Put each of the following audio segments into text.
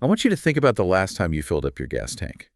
I want you to think about the last time you filled up your gas tank.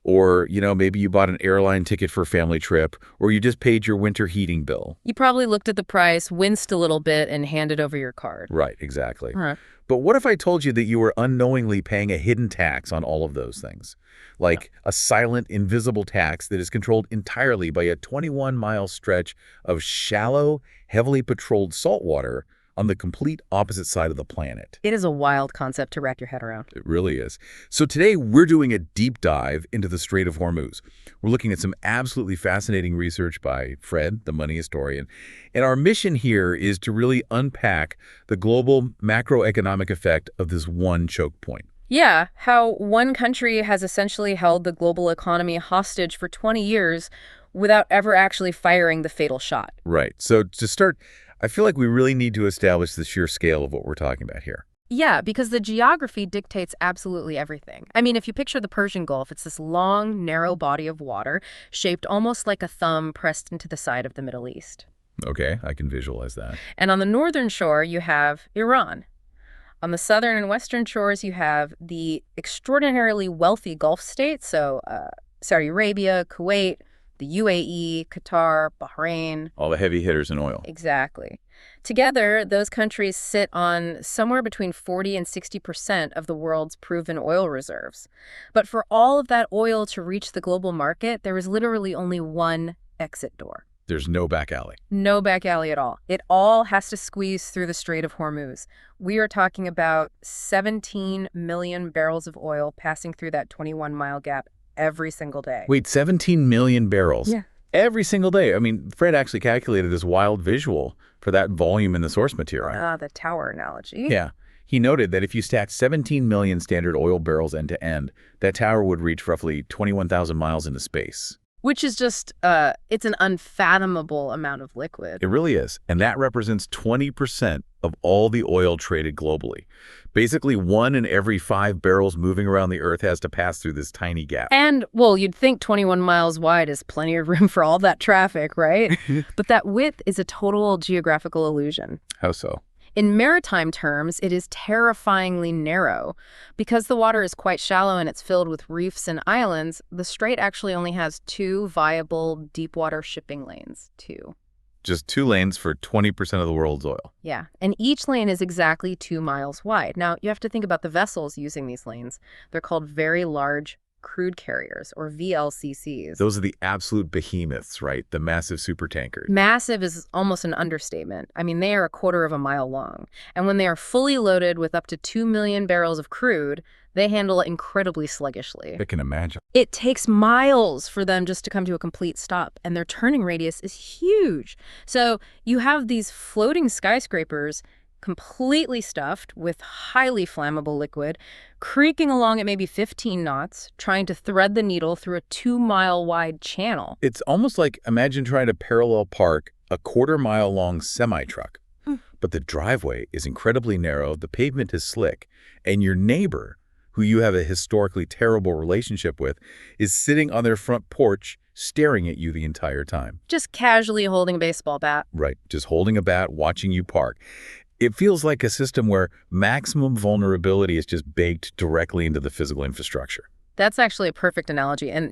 Or, maybe you bought an airline ticket for a family trip, or you just paid your winter heating bill. You probably looked at the price, winced a little bit, and handed over your card. Right, exactly. All right. But what if I told you that you were unknowingly paying a hidden tax on all of those things? Like a silent, invisible tax that is controlled entirely by a 21-mile stretch of shallow, heavily patrolled saltwater on the complete opposite side of the planet. It is a wild concept to wrap your head around. It really is. So today we're doing a deep dive into the Strait of Hormuz. We're looking at some absolutely fascinating research by Fred, the money historian. And our mission here is to really unpack the global macroeconomic effect of this one choke point. Yeah, how one country has essentially held the global economy hostage for 20 years without ever actually firing the fatal shot. Right. So to start, I feel like we really need to establish the sheer scale of what we're talking about here. Yeah, because the geography dictates absolutely everything. I mean, if you picture the Persian Gulf, it's this long, narrow body of water shaped almost like a thumb pressed into the side of the Middle East. Okay, I can visualize that. And on the northern shore, you have Iran. On the southern and western shores, you have the extraordinarily wealthy Gulf states, so Saudi Arabia, Kuwait, the UAE, Qatar, Bahrain. All the heavy hitters in oil. Exactly. Together, those countries sit on somewhere between 40 and 60% of the world's proven oil reserves. But for all of that oil to reach the global market, there is literally only one exit door. There's no back alley. No back alley at all. It all has to squeeze through the Strait of Hormuz. We are talking about 17 million barrels of oil passing through that 21-mile gap every single day. Wait, 17 million barrels? Yeah. Every single day. I mean, Fred actually calculated this wild visual for that volume in the source material. The tower analogy. Yeah. He noted that if you stacked 17 million standard oil barrels end to end, that tower would reach roughly 21,000 miles into space. Which is just, it's an unfathomable amount of liquid. It really is. And that represents 20% of all the oil traded globally. Basically, 1 in every 5 barrels moving around the Earth has to pass through this tiny gap. And, well, you'd think 21 miles wide is plenty of room for all that traffic, right? But that width is a total geographical illusion. How so? In maritime terms, it is terrifyingly narrow. Because the water is quite shallow and it's filled with reefs and islands, the strait actually only has 2 viable deep-water shipping lanes. 2. Just 2 lanes for 20% of the world's oil. Yeah, and each lane is exactly 2 miles wide. Now, you have to think about the vessels using these lanes. They're called very large crude carriers, or VLCCs. Those are the absolute behemoths, right? The massive supertankers. Massive is almost an understatement. I mean, they are 1/4 of a mile long. And when they are fully loaded with up to 2 million barrels of crude, they handle it incredibly sluggishly. I can imagine. It takes miles for them just to come to a complete stop, and their turning radius is huge. So you have these floating skyscrapers completely stuffed with highly flammable liquid, creaking along at maybe 15 knots, trying to thread the needle through a 2-mile-wide channel. It's almost like imagine trying to parallel park a 1/4 mile long semi-truck. But the driveway is incredibly narrow, the pavement is slick, and your neighbor, who you have a historically terrible relationship with, is sitting on their front porch staring at you the entire time. Just casually holding a baseball bat. Right, just holding a bat, watching you park. It feels like a system where maximum vulnerability is just baked directly into the physical infrastructure. That's actually a perfect analogy. And,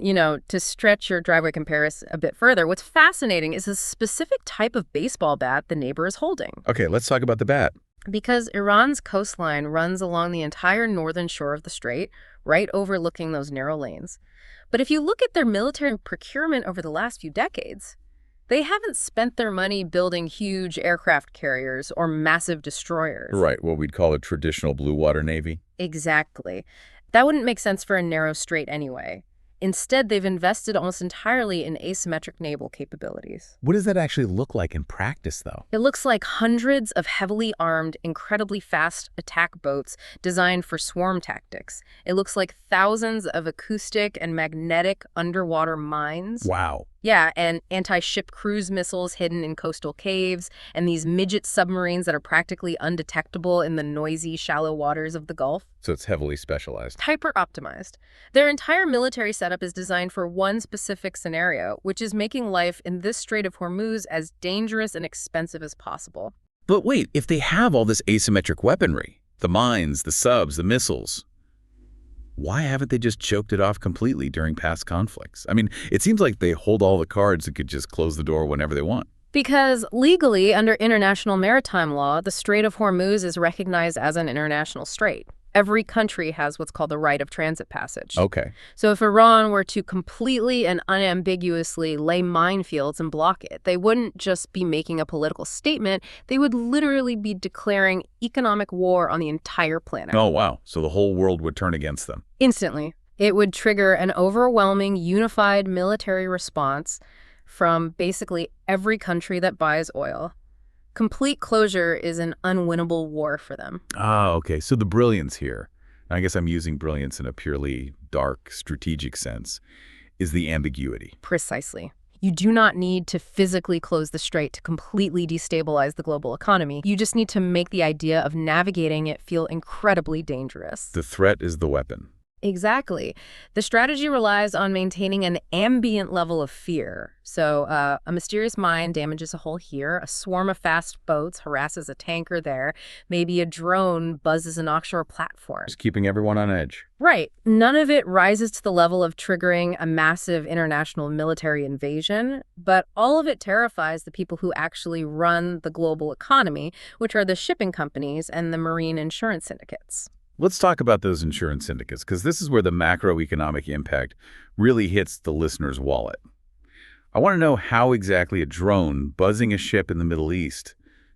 to stretch your driveway comparison a bit further, what's fascinating is the specific type of baseball bat the neighbor is holding. Okay, let's talk about the bat. Because Iran's coastline runs along the entire northern shore of the strait, right overlooking those narrow lanes. But if you look at their military procurement over the last few decades, they haven't spent their money building huge aircraft carriers or massive destroyers. Right, what we'd call a traditional blue water navy. Exactly. That wouldn't make sense for a narrow strait anyway. Instead, they've invested almost entirely in asymmetric naval capabilities. What does that actually look like in practice, though? It looks like hundreds of heavily armed, incredibly fast attack boats designed for swarm tactics. It looks like thousands of acoustic and magnetic underwater mines. Wow. Yeah, and anti-ship cruise missiles hidden in coastal caves, and these midget submarines that are practically undetectable in the noisy, shallow waters of the Gulf. So it's heavily specialized. Hyper-optimized. Their entire military setup is designed for one specific scenario, which is making life in this Strait of Hormuz as dangerous and expensive as possible. But wait, if they have all this asymmetric weaponry, the mines, the subs, the missiles, Why haven't they just choked it off completely during past conflicts? I mean, it seems like they hold all the cards and could just close the door whenever they want. Because legally, under international maritime law, the Strait of Hormuz is recognized as an international strait. Every country has what's called the right of transit passage. Okay. So if Iran were to completely and unambiguously lay minefields and block it, they wouldn't just be making a political statement, they would literally be declaring economic war on the entire planet. Oh, wow. So the whole world would turn against them. Instantly. It would trigger an overwhelming, unified military response from basically every country that buys oil. Complete closure is an unwinnable war for them. Ah, okay. So the brilliance here, I guess I'm using brilliance in a purely dark, strategic sense, is the ambiguity. Precisely. You do not need to physically close the strait to completely destabilize the global economy. You just need to make the idea of navigating it feel incredibly dangerous. The threat is the weapon. Exactly. The strategy relies on maintaining an ambient level of fear. So a mysterious mine damages a hull here, a swarm of fast boats harasses a tanker there, maybe a drone buzzes an offshore platform. Just keeping everyone on edge. Right. None of it rises to the level of triggering a massive international military invasion, but all of it terrifies the people who actually run the global economy, which are the shipping companies and the marine insurance syndicates. Let's talk about those insurance syndicates, because this is where the macroeconomic impact really hits the listener's wallet. I want to know how exactly a drone buzzing a ship in the Middle East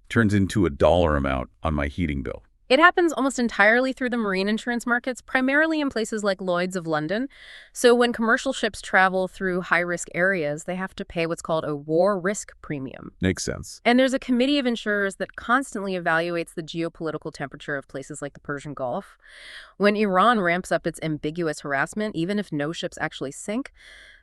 turns into a dollar amount on my heating bill. It happens almost entirely through the marine insurance markets, primarily in places like Lloyd's of London. So when commercial ships travel through high-risk areas, they have to pay what's called a war risk premium. Makes sense. And there's a committee of insurers that constantly evaluates the geopolitical temperature of places like the Persian Gulf. When Iran ramps up its ambiguous harassment, even if no ships actually sink,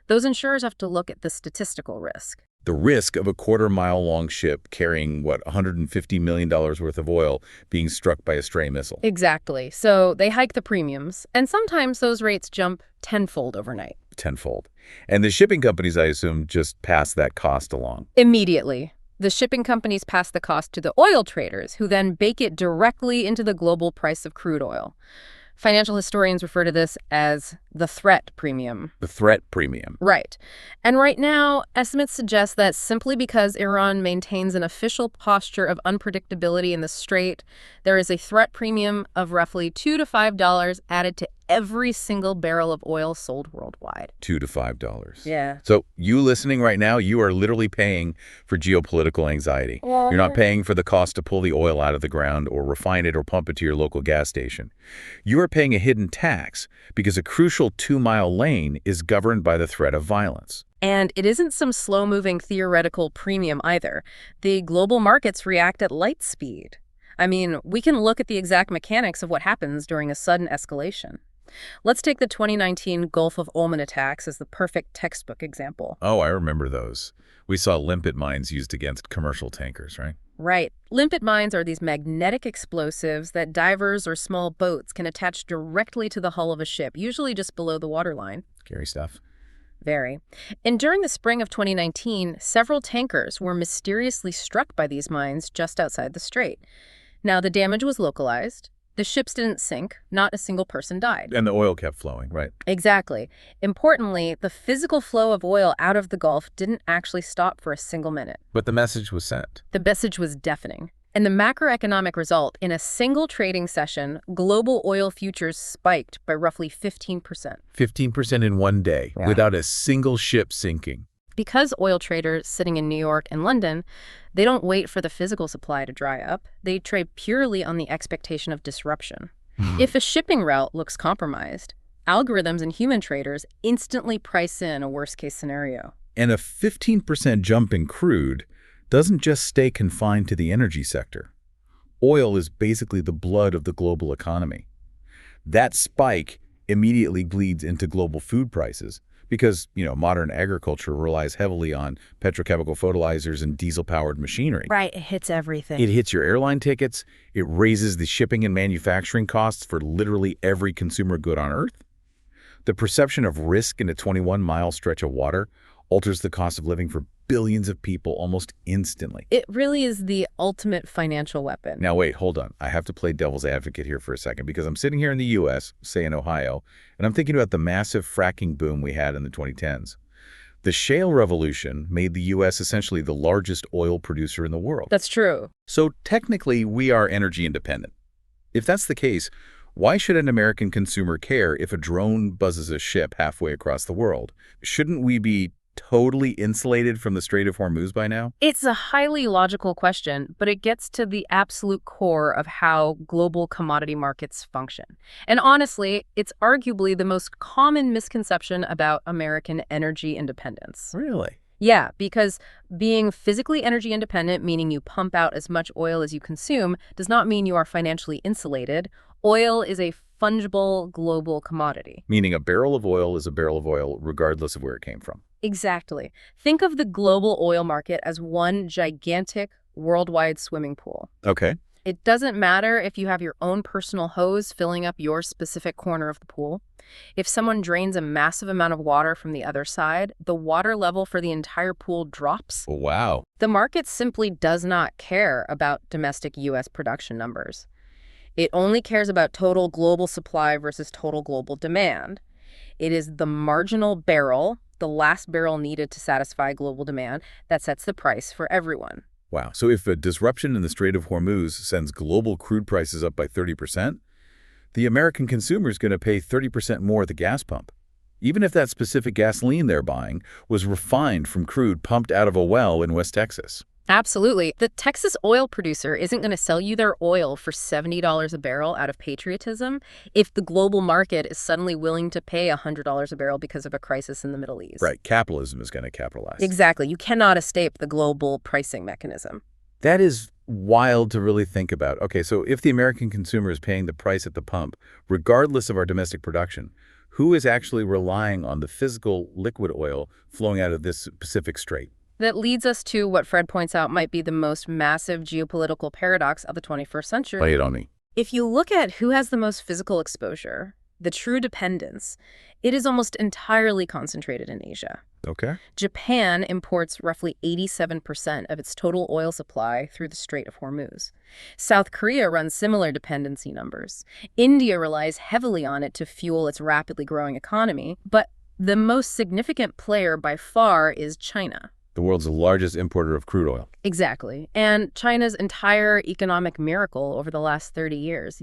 those insurers have to look at the statistical risk. The risk of a quarter-mile-long ship carrying, $150 million worth of oil being struck by a stray missile. Exactly. So they hike the premiums, and sometimes those rates jump tenfold overnight. Tenfold. And the shipping companies, I assume, just pass that cost along. Immediately. The shipping companies pass the cost to the oil traders, who then bake it directly into the global price of crude oil. Financial historians refer to this as the threat premium. The threat premium. Right. And right now, estimates suggest that simply because Iran maintains an official posture of unpredictability in the strait, there is a threat premium of roughly $2 to $5 added to every single barrel of oil sold worldwide. $2 to $5. Yeah. So you listening right now, you are literally paying for geopolitical anxiety. You're not paying for the cost to pull the oil out of the ground or refine it or pump it to your local gas station. You are paying a hidden tax because a crucial 2-mile lane is governed by the threat of violence. And it isn't some slow-moving theoretical premium either. The global markets react at light speed. I mean, we can look at the exact mechanics of what happens during a sudden escalation. Let's take the 2019 Gulf of Oman attacks as the perfect textbook example. Oh, I remember those. We saw limpet mines used against commercial tankers, right? Right. Limpet mines are these magnetic explosives that divers or small boats can attach directly to the hull of a ship, usually just below the waterline. Scary stuff. Very. And during the spring of 2019, several tankers were mysteriously struck by these mines just outside the strait. Now, the damage was localized. The ships didn't sink. Not a single person died. And the oil kept flowing, right? Exactly. Importantly, the physical flow of oil out of the Gulf didn't actually stop for a single minute. But the message was sent. The message was deafening. And the macroeconomic result, in a single trading session, global oil futures spiked by roughly 15%. 15% in one day, without a single ship sinking. Because oil traders sitting in New York and London, they don't wait for the physical supply to dry up. They trade purely on the expectation of disruption. If a shipping route looks compromised, algorithms and human traders instantly price in a worst-case scenario. And a 15% jump in crude doesn't just stay confined to the energy sector. Oil is basically the blood of the global economy. That spike immediately bleeds into global food prices because, modern agriculture relies heavily on petrochemical fertilizers and diesel-powered machinery. Right, it hits everything. It hits your airline tickets. It raises the shipping and manufacturing costs for literally every consumer good on Earth. The perception of risk in a 21-mile stretch of water alters the cost of living for billions of people almost instantly. It really is the ultimate financial weapon. Now, wait, hold on. I have to play devil's advocate here for a second because I'm sitting here in the U.S., say in Ohio, and I'm thinking about the massive fracking boom we had in the 2010s. The shale revolution made the U.S. essentially the largest oil producer in the world. That's true. So technically, we are energy independent. If that's the case, why should an American consumer care if a drone buzzes a ship halfway across the world? Shouldn't we be totally insulated from the Strait of Hormuz by now? It's a highly logical question, but it gets to the absolute core of how global commodity markets function. And honestly, it's arguably the most common misconception about American energy independence. Really? Yeah, because being physically energy independent, meaning you pump out as much oil as you consume, does not mean you are financially insulated. Oil is a fungible global commodity. Meaning a barrel of oil is a barrel of oil regardless of where it came from. Exactly. Think of the global oil market as one gigantic worldwide swimming pool. Okay. It doesn't matter if you have your own personal hose filling up your specific corner of the pool. If someone drains a massive amount of water from the other side, the water level for the entire pool drops. Wow. The market simply does not care about domestic U.S. production numbers. It only cares about total global supply versus total global demand. It is the marginal barrel, the last barrel needed to satisfy global demand, that sets the price for everyone. Wow. So if a disruption in the Strait of Hormuz sends global crude prices up by 30%, the American consumer is going to pay 30% more at the gas pump, even if that specific gasoline they're buying was refined from crude pumped out of a well in West Texas. Absolutely. The Texas oil producer isn't going to sell you their oil for $70 a barrel out of patriotism if the global market is suddenly willing to pay $100 a barrel because of a crisis in the Middle East. Right. Capitalism is going to capitalize. Exactly. You cannot escape the global pricing mechanism. That is wild to really think about. Okay, so if the American consumer is paying the price at the pump, regardless of our domestic production, who is actually relying on the physical liquid oil flowing out of this Pacific Strait? That leads us to what Fred points out might be the most massive geopolitical paradox of the 21st century. Lay it on me. If you look at who has the most physical exposure, the true dependence, it is almost entirely concentrated in Asia. Okay. Japan imports roughly 87% of its total oil supply through the Strait of Hormuz. South Korea runs similar dependency numbers. India relies heavily on it to fuel its rapidly growing economy, but the most significant player by far is China. The world's largest importer of crude oil. Exactly. And China's entire economic miracle over the last 30 years,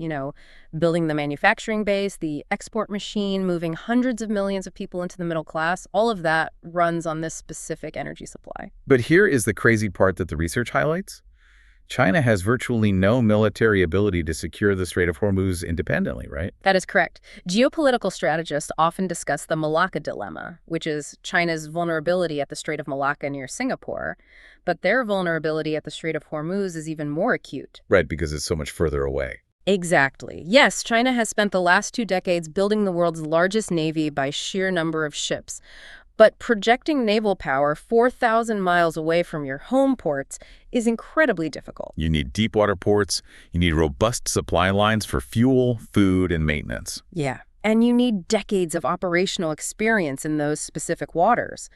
building the manufacturing base, the export machine, moving hundreds of millions of people into the middle class, all of that runs on this specific energy supply. But here is the crazy part that the research highlights. China has virtually no military ability to secure the Strait of Hormuz independently, right? That is correct. Geopolitical strategists often discuss the Malacca dilemma, which is China's vulnerability at the Strait of Malacca near Singapore. But their vulnerability at the Strait of Hormuz is even more acute. Right, because it's so much further away. Exactly. Yes, China has spent the last 2 decades building the world's largest navy by sheer number of ships. But projecting naval power 4,000 miles away from your home ports is incredibly difficult. You need deep water ports, you need robust supply lines for fuel, food, and maintenance. Yeah, and you need decades of operational experience in those specific waters.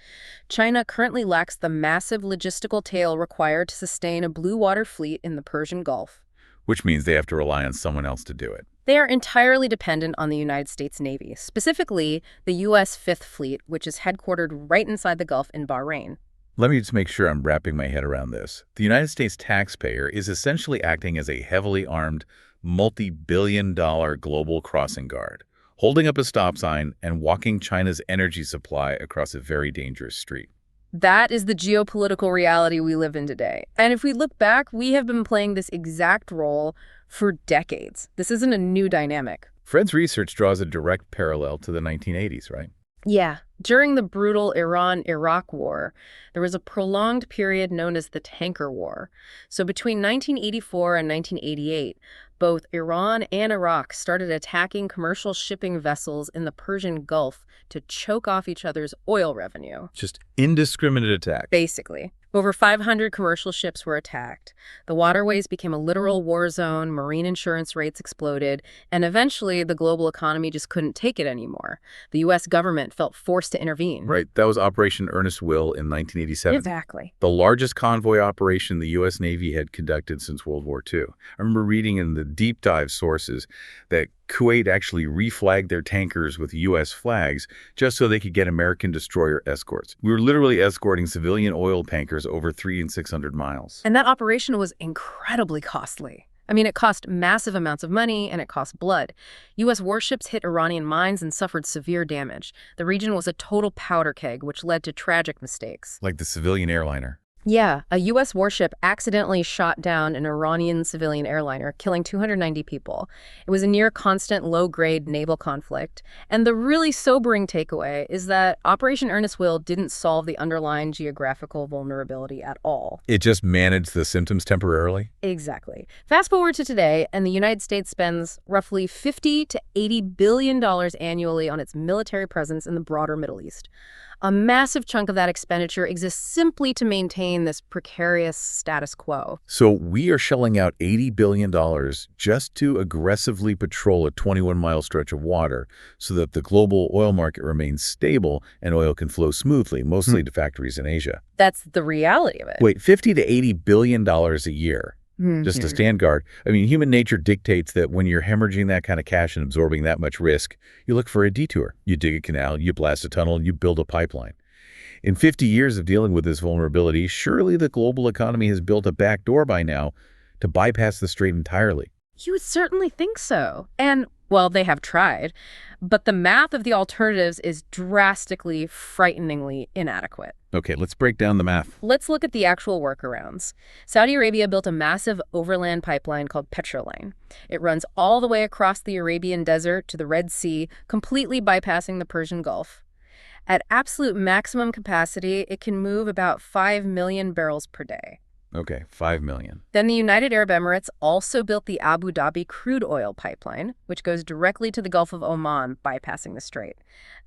China currently lacks the massive logistical tail required to sustain a blue water fleet in the Persian Gulf. Which means they have to rely on someone else to do it. They are entirely dependent on the United States Navy, specifically the U.S. Fifth Fleet, which is headquartered right inside the Gulf in Bahrain. Let me just make sure I'm wrapping my head around this. The United States taxpayer is essentially acting as a heavily armed, multi-billion-dollar global crossing guard, holding up a stop sign and walking China's energy supply across a very dangerous street. That is the geopolitical reality we live in today. And if we look back, we have been playing this exact role for decades. This isn't a new dynamic. Fred's research draws a direct parallel to the 1980s, right? Yeah. During the brutal Iran-Iraq War, there was a prolonged period known as the Tanker War. So between 1984 and 1988, both Iran and Iraq started attacking commercial shipping vessels in the Persian Gulf to choke off each other's oil revenue. Just indiscriminate attack. Basically. Over 500 commercial ships were attacked. The waterways became a literal war zone, marine insurance rates exploded, and eventually the global economy just couldn't take it anymore. The U.S. government felt forced to intervene. Right, that was Operation Earnest Will in 1987. Exactly. The largest convoy operation the U.S. Navy had conducted since World War II. I remember reading in the deep dive sources that Kuwait actually reflagged their tankers with U.S. flags just so they could get American destroyer escorts. We were literally escorting civilian oil tankers over 300 and 600 miles. And that operation was incredibly costly. I mean, it cost massive amounts of money and it cost blood. U.S. warships hit Iranian mines and suffered severe damage. The region was a total powder keg, which led to tragic mistakes. Like the civilian airliner. Yeah, a U.S. warship accidentally shot down an Iranian civilian airliner, killing 290 people. It was a near-constant low-grade naval conflict. And the really sobering takeaway is that Operation Earnest Will didn't solve the underlying geographical vulnerability at all. It just managed the symptoms temporarily? Exactly. Fast forward to today, and the United States spends roughly $50 to $80 billion annually on its military presence in the broader Middle East. A massive chunk of that expenditure exists simply to maintain this precarious status quo. So we are shelling out $80 billion just to aggressively patrol a 21-mile stretch of water so that the global oil market remains stable and oil can flow smoothly, mostly to factories in Asia. That's the reality of it. Wait, $50 to $80 billion a year? Just to stand guard. I mean, human nature dictates that when you're hemorrhaging that kind of cash and absorbing that much risk, you look for a detour. You dig a canal, you blast a tunnel, you build a pipeline. In 50 years of dealing with this vulnerability, surely the global economy has built a back door by now to bypass the strait entirely. You would certainly think so. And, well, they have tried. But the math of the alternatives is drastically, frighteningly inadequate. Okay, let's break down the math. Let's look at the actual workarounds. Saudi Arabia built a massive overland pipeline called Petroline. It runs all the way across the Arabian Desert to the Red Sea, completely bypassing the Persian Gulf. At absolute maximum capacity, it can move about 5 million barrels per day. Okay, 5 million. Then the United Arab Emirates also built the Abu Dhabi crude oil pipeline, which goes directly to the Gulf of Oman, bypassing the strait.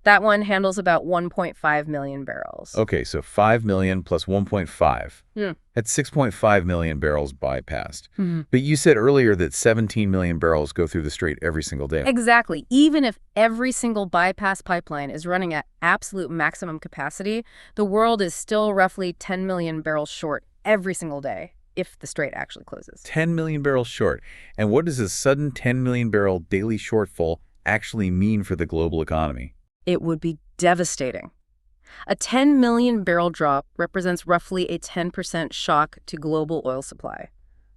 That one handles about 1.5 million barrels. Okay, so 5 million plus 1.5. That's 6.5 million barrels bypassed. But you said earlier that 17 million barrels go through the strait every single day. Exactly. Even if every single bypass pipeline is running at absolute maximum capacity, the world is still roughly 10 million barrels short every single day, if the strait actually closes. 10 million barrels short. And what does a sudden 10 million barrel daily shortfall actually mean for the global economy? It would be devastating. A 10 million barrel drop represents roughly a 10% shock to global oil supply.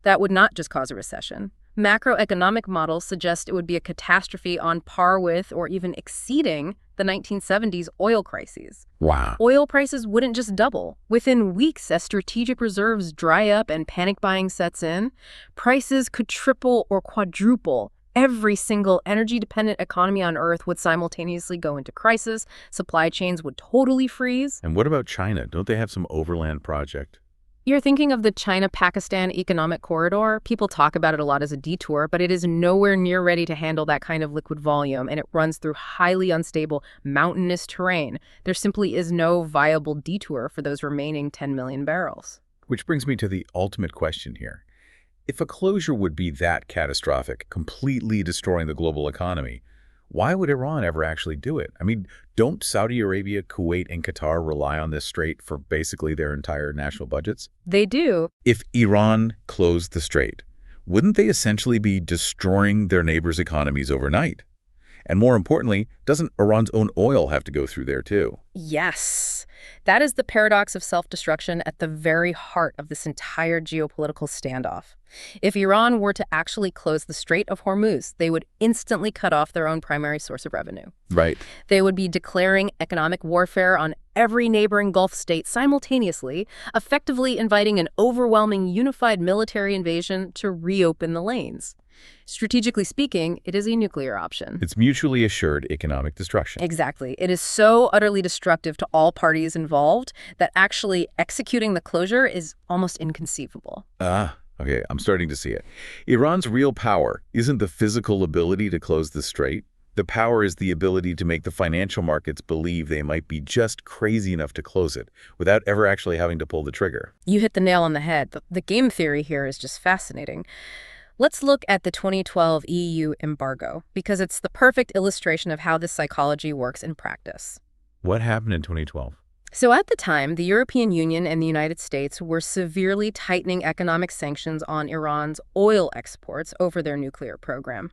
That would not just cause a recession. Macroeconomic models suggest it would be a catastrophe on par with or even exceeding the 1970s oil crises. Wow. Oil prices wouldn't just double. Within weeks, as strategic reserves dry up and panic buying sets in, prices could triple or quadruple. Every single energy-dependent economy on Earth would simultaneously go into crisis. Supply chains would totally freeze. And what about China? Don't they have some overland project? You're thinking of the China-Pakistan economic corridor. People talk about it a lot as a detour, but it is nowhere near ready to handle that kind of liquid volume, and it runs through highly unstable, mountainous terrain. There simply is no viable detour for those remaining 10 million barrels. Which brings me to the ultimate question here. If a closure would be that catastrophic, completely destroying the global economy, why would Iran ever actually do it? I mean, don't Saudi Arabia, Kuwait, and Qatar rely on this strait for basically their entire national budgets? They do. If Iran closed the strait, wouldn't they essentially be destroying their neighbors' economies overnight? And more importantly, doesn't Iran's own oil have to go through there too? Yes. That is the paradox of self-destruction at the very heart of this entire geopolitical standoff. If Iran were to actually close the Strait of Hormuz, they would instantly cut off their own primary source of revenue. Right. They would be declaring economic warfare on every neighboring Gulf state simultaneously, effectively inviting an overwhelming unified military invasion to reopen the lanes. Strategically speaking, it is a nuclear option. It's mutually assured economic destruction. Exactly. It is so utterly destructive to all parties involved that actually executing the closure is almost inconceivable. Okay, I'm starting to see it. Iran's real power isn't the physical ability to close the strait. The power is the ability to make the financial markets believe they might be just crazy enough to close it without ever actually having to pull the trigger. You hit the nail on the head. The game theory here is just fascinating. Let's look at the 2012 EU embargo, because it's the perfect illustration of how this psychology works in practice. What happened in 2012? So at the time, the European Union and the United States were severely tightening economic sanctions on Iran's oil exports over their nuclear program.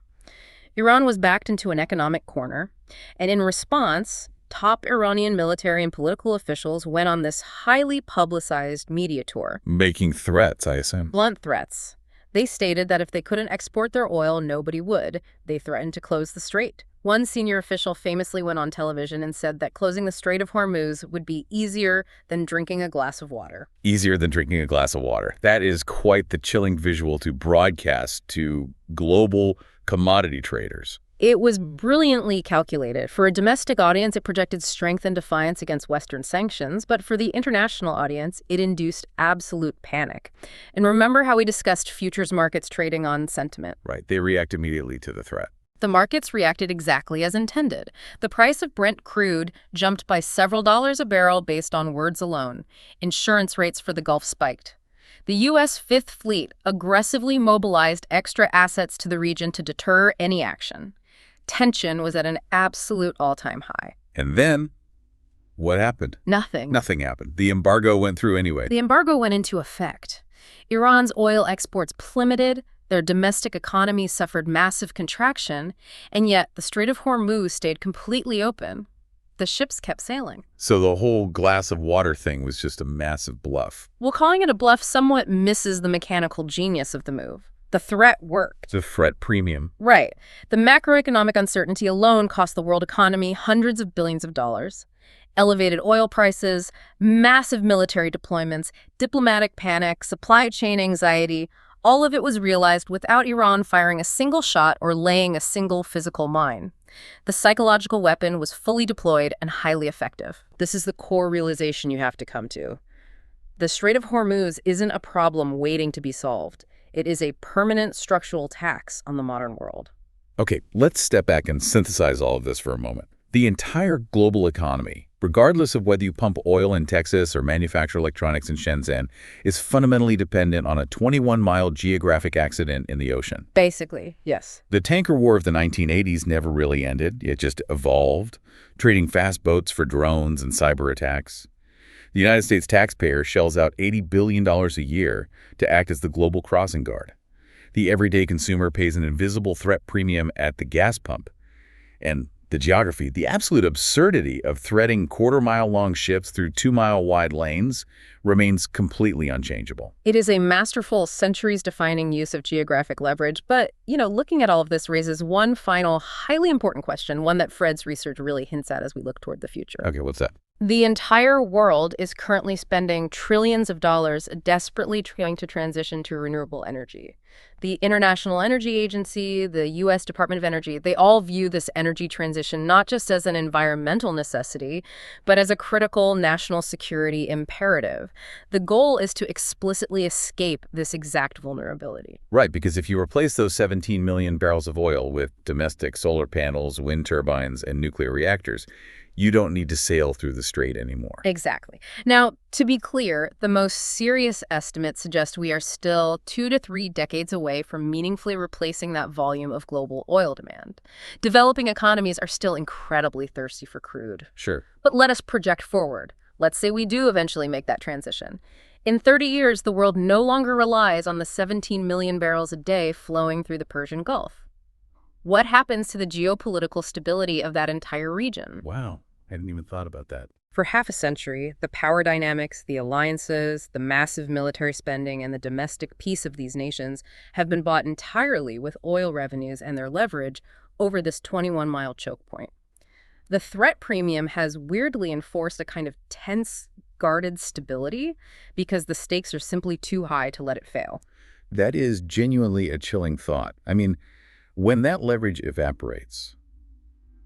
Iran was backed into an economic corner, and in response, top Iranian military and political officials went on this highly publicized media tour. Making threats, I assume. Blunt threats. They stated that if they couldn't export their oil, nobody would. They threatened to close the strait. One senior official famously went on television and said that closing the Strait of Hormuz would be easier than drinking a glass of water. Easier than drinking a glass of water. That is quite the chilling visual to broadcast to global commodity traders. It was brilliantly calculated. For a domestic audience, it projected strength and defiance against Western sanctions, but for the international audience, it induced absolute panic. And remember how we discussed futures markets trading on sentiment? Right. They react immediately to the threat. The markets reacted exactly as intended. The price of Brent crude jumped by several dollars a barrel based on words alone. Insurance rates for the Gulf spiked. The U.S. Fifth Fleet aggressively mobilized extra assets to the region to deter any action. Tension was at an absolute all-time high. And then, what happened? Nothing. Nothing happened. The embargo went through anyway. The embargo went into effect. Iran's oil exports plummeted, their domestic economy suffered massive contraction, and yet the Strait of Hormuz stayed completely open. The ships kept sailing. So the whole glass of water thing was just a massive bluff. Well, calling it a bluff somewhat misses the mechanical genius of the move. The threat worked. It's a threat premium. Right. The macroeconomic uncertainty alone cost the world economy hundreds of billions of dollars. Elevated oil prices, massive military deployments, diplomatic panic, supply chain anxiety, all of it was realized without Iran firing a single shot or laying a single physical mine. The psychological weapon was fully deployed and highly effective. This is the core realization you have to come to. The Strait of Hormuz isn't a problem waiting to be solved. It is a permanent structural tax on the modern world. Okay, let's step back and synthesize all of this for a moment. The entire global economy, regardless of whether you pump oil in Texas or manufacture electronics in Shenzhen, is fundamentally dependent on a 21-mile geographic accident in the ocean. Basically, yes. The tanker war of the 1980s never really ended. It just evolved, trading fast boats for drones and cyber attacks. The United States taxpayer shells out $80 billion a year to act as the global crossing guard. The everyday consumer pays an invisible threat premium at the gas pump. And the geography, the absolute absurdity of threading quarter-mile-long ships through 2-mile-wide lanes remains completely unchangeable. It is a masterful, centuries-defining use of geographic leverage, but, looking at all of this raises one final, highly important question, one that Fred's research really hints at as we look toward the future. Okay, what's that? The entire world is currently spending trillions of dollars desperately trying to transition to renewable energy. The International Energy Agency, the U.S. Department of Energy, they all view this energy transition not just as an environmental necessity, but as a critical national security imperative. The goal is to explicitly escape this exact vulnerability. Right, because if you replace those 17 million barrels of oil with domestic solar panels, wind turbines, and nuclear reactors, you don't need to sail through the strait anymore. Exactly. Now, to be clear, the most serious estimates suggest we are still 2 to 3 decades away from meaningfully replacing that volume of global oil demand. Developing economies are still incredibly thirsty for crude. Sure. But let us project forward. Let's say we do eventually make that transition. In 30 years, the world no longer relies on the 17 million barrels a day flowing through the Persian Gulf. What happens to the geopolitical stability of that entire region? Wow. I hadn't even thought about that. For half a century, the power dynamics, the alliances, the massive military spending, and the domestic peace of these nations have been bought entirely with oil revenues and their leverage over this 21-mile choke point. The threat premium has weirdly enforced a kind of tense, guarded stability because the stakes are simply too high to let it fail. That is genuinely a chilling thought. I mean, when that leverage evaporates,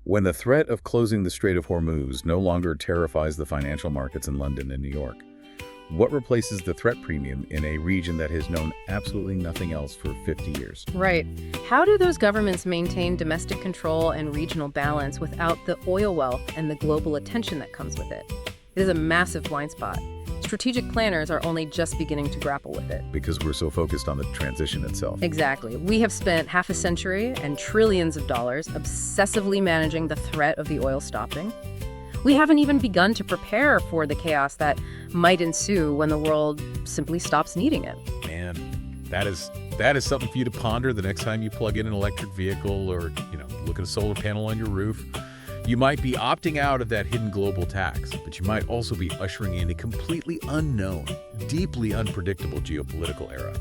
when the threat of closing the Strait of Hormuz no longer terrifies the financial markets in London and New York, What replaces the threat premium in a region that has known absolutely nothing else for 50 years? Right. How do those governments maintain domestic control and regional balance without the oil wealth and the global attention that comes with it? It is a massive blind spot. Strategic planners are only just beginning to grapple with it. Because we're so focused on the transition itself. Exactly. We have spent half a century and trillions of dollars obsessively managing the threat of the oil stopping. We haven't even begun to prepare for the chaos that might ensue when the world simply stops needing it. Man, that is something for you to ponder the next time you plug in an electric vehicle or, look at a solar panel on your roof. You might be opting out of that hidden global tax, but you might also be ushering in a completely unknown, deeply unpredictable geopolitical era.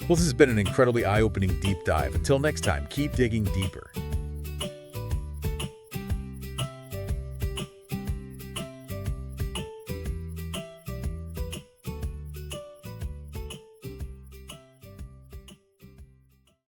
Well, this has been an incredibly eye-opening deep dive. Until next time, keep digging deeper.